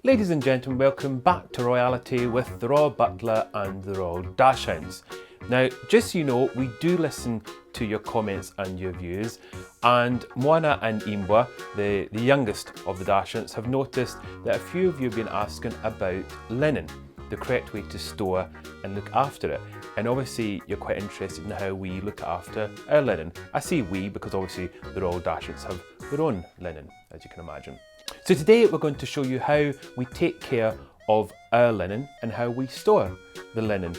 Ladies and gentlemen, welcome back to Royality with the Royal Butler and the Royal Dachshunds. Now, just so you know, we do listen to your comments and your views, and Moana and Imbwa, the youngest of the Dachshunds, have noticed that a few of you have been asking about linen, the correct way to store and look after it. And obviously you're quite interested in how we look after our linen. I say we because obviously the Royal Dachshunds have their own linen, as you can imagine. So today we're going to show you how we take care of our linen and how we store the linen,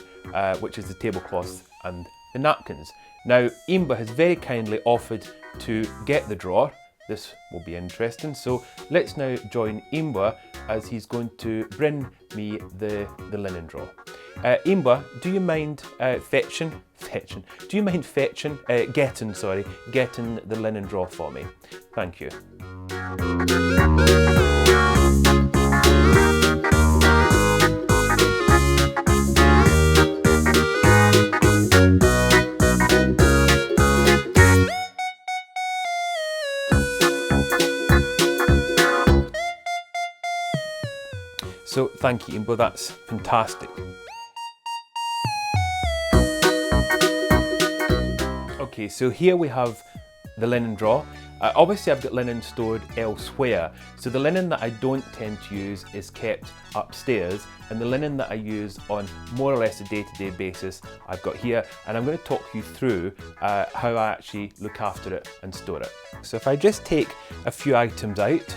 which is the tablecloths and the napkins. Now, Imbwa has very kindly offered to get the drawer. This will be interesting. So let's now join Imbwa as he's going to bring me the linen drawer. Imbwa, do you mind getting the linen drawer for me? Thank you. So thank you, Imbwa, that's fantastic. Okay, so here we have the linen drawer. Obviously I've got linen stored elsewhere, so the linen that I don't tend to use is kept upstairs, and the linen that I use on more or less a day-to-day basis I've got here, and I'm going to talk you through how I actually look after it and store it. So if I just take a few items out.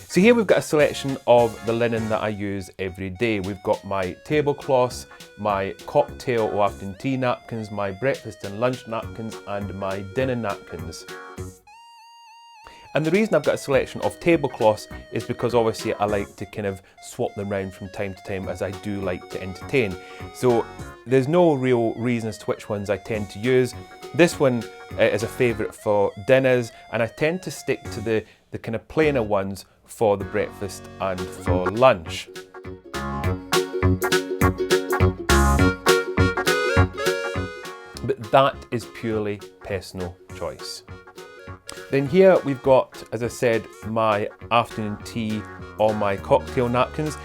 So here we've got a selection of the linen that I use every day. We've got my tablecloths, my cocktail or afternoon tea napkins, my breakfast and lunch napkins, and my dinner napkins. And the reason I've got a selection of tablecloths is because obviously I like to kind of swap them around from time to time, as I do like to entertain. So there's no real reason as to which ones I tend to use. This one is a favourite for dinners, and I tend to stick to the kind of plainer ones for the breakfast and for lunch. But that is purely personal choice. Then here we've got, as I said, my afternoon tea or my cocktail napkins.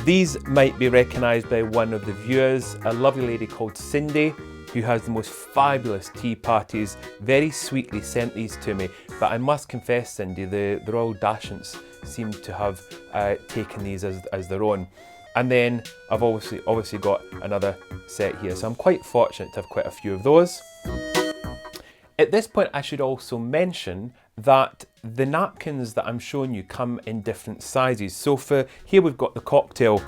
These might be recognised by one of the viewers, a lovely lady called Cindy, who has the most fabulous tea parties, very sweetly sent these to me. But I must confess, Cindy, the Royal Dachshunds seem to have taken these as their own. And then I've obviously got another set here, so I'm quite fortunate to have quite a few of those. At this point, I should also mention that the napkins that I'm showing you come in different sizes. So for here we've got the cocktail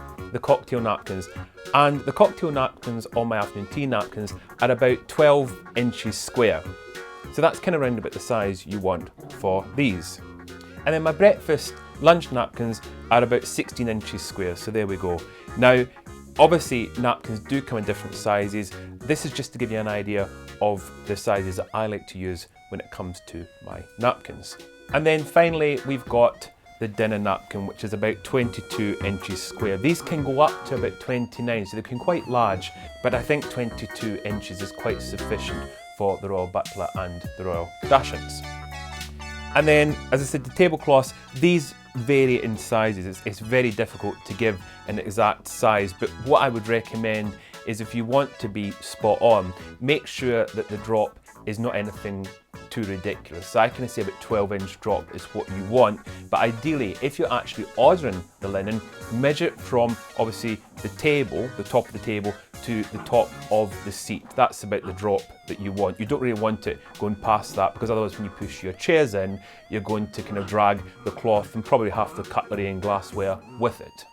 napkins, and the cocktail napkins or my afternoon tea napkins are about 12 inches square. So that's kind of round about the size you want for these. And then my breakfast lunch napkins are about 16 inches square, so there we go. Now, obviously napkins do come in different sizes. This is just to give you an idea of the sizes that I like to use when it comes to my napkins. And then finally, we've got the dinner napkin, which is about 22 inches square. These can go up to about 29, so they can be quite large, but I think 22 inches is quite sufficient for the Royal Butler and the Royal Dachshunds. And then, as I said, the tablecloths, these vary in sizes. It's very difficult to give an exact size, but what I would recommend is, if you want to be spot on, make sure that the drop is not anything too ridiculous. So I can say about 12-inch drop is what you want, but ideally, if you're actually ordering the linen, measure it from obviously the table, the top of the table, to the top of the seat. That's about the drop that you want. You don't really want it going past that, because otherwise when you push your chairs in, you're going to kind of drag the cloth and probably half the cutlery and glassware with it.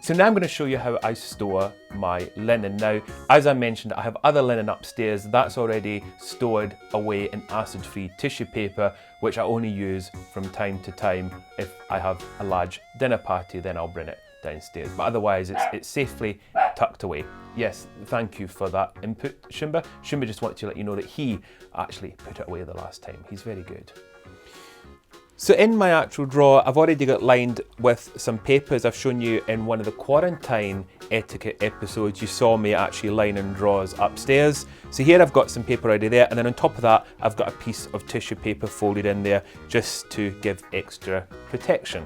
So now I'm going to show you how I store my linen. Now, as I mentioned, I have other linen upstairs that's already stored away in acid-free tissue paper, which I only use from time to time. If I have a large dinner party, then I'll bring it downstairs. But otherwise, it's safely tucked away. Yes, thank you for that input, Shumba. Shumba just wanted to let you know that he actually put it away the last time. He's very good. So in my actual drawer, I've already got lined with some papers. I've shown you in one of the quarantine etiquette episodes, you saw me actually lining drawers upstairs. So here I've got some paper already there, and then on top of that, I've got a piece of tissue paper folded in there just to give extra protection.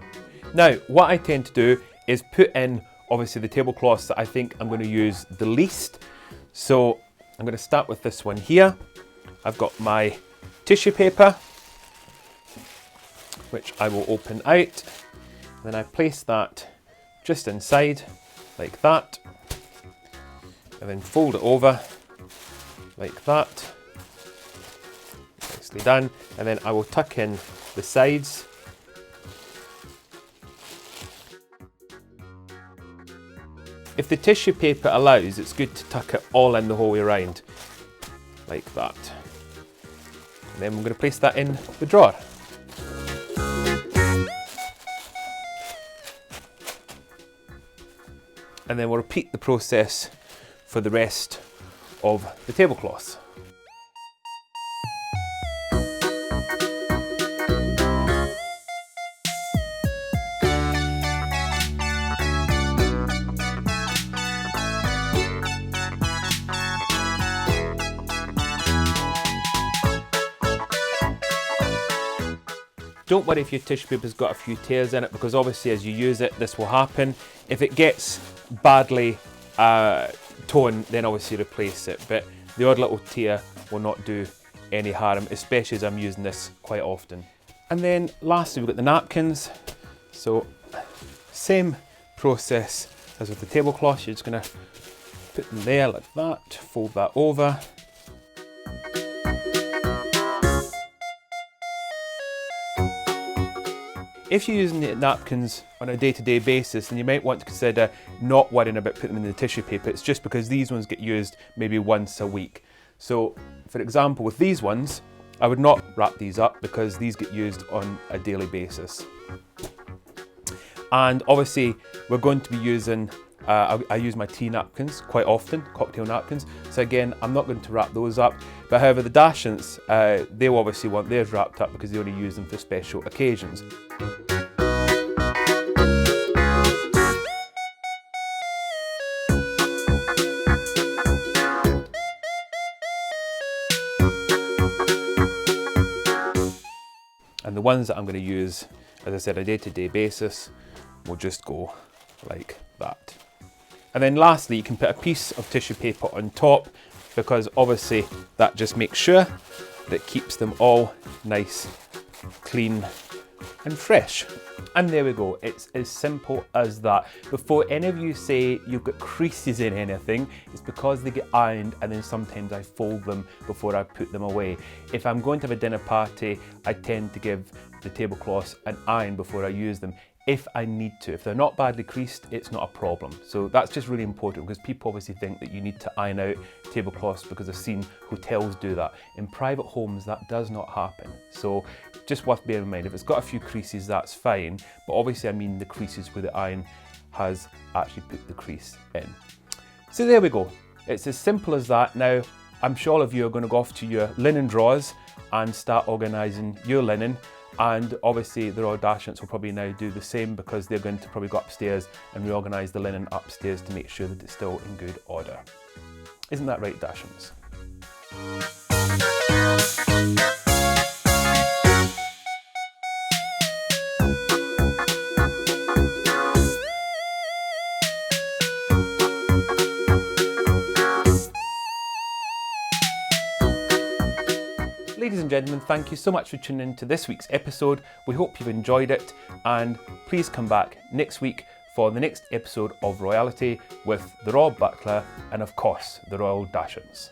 Now, what I tend to do is put in, obviously, the tablecloths that I think I'm going to use the least. So I'm going to start with this one here. I've got my tissue paper, which I will open out. Then I place that just inside, like that. And then fold it over, like that. Nicely done. And then I will tuck in the sides. If the tissue paper allows, it's good to tuck it all in the whole way around, like that. And then we're going to place that in the drawer. And then we'll repeat the process for the rest of the tablecloths. Don't worry if your tissue paper's got a few tears in it, because obviously as you use it, this will happen. If it gets badly torn, then obviously replace it. But the odd little tear will not do any harm, especially as I'm using this quite often. And then lastly, we've got the napkins. So same process as with the tablecloth. You're just gonna put them there like that, fold that over. If you're using the napkins on a day-to-day basis, then you might want to consider not worrying about putting them in the tissue paper. It's just because these ones get used maybe once a week. So, for example, with these ones, I would not wrap these up because these get used on a daily basis. And obviously, we're going to be using, I use my tea napkins quite often, cocktail napkins. So again, I'm not going to wrap those up. But however, the dachshunds, they'll obviously want theirs wrapped up because they only use them for special occasions. And the ones that I'm going to use, as I said, on a day-to-day basis, will just go like that. And then lastly, you can put a piece of tissue paper on top, because obviously that just makes sure that it keeps them all nice, clean and fresh. And there we go, it's as simple as that. Before any of you say you've got creases in anything, it's because they get ironed, and then sometimes I fold them before I put them away. If I'm going to have a dinner party, I tend to give the tablecloths an iron before I use them, if I need to. If they're not badly creased, it's not a problem. So that's just really important, because people obviously think that you need to iron out tablecloths, because I've seen hotels do that. In private homes, that does not happen. So just worth bearing in mind, if it's got a few creases, that's fine. But obviously I mean the creases where the iron has actually put the crease in. So there we go. It's as simple as that. Now, I'm sure all of you are going to go off to your linen drawers and start organising your linen. And obviously the Royal Dachshunds will probably now do the same, because they're going to probably go upstairs and reorganise the linen upstairs to make sure that it's still in good order. Isn't that right, Dachshunds? Ladies and gentlemen, thank you so much for tuning in to this week's episode. We hope you've enjoyed it, and please come back next week for the next episode of Royalty with the Royal Butler and, of course, the Royal Dachshunds.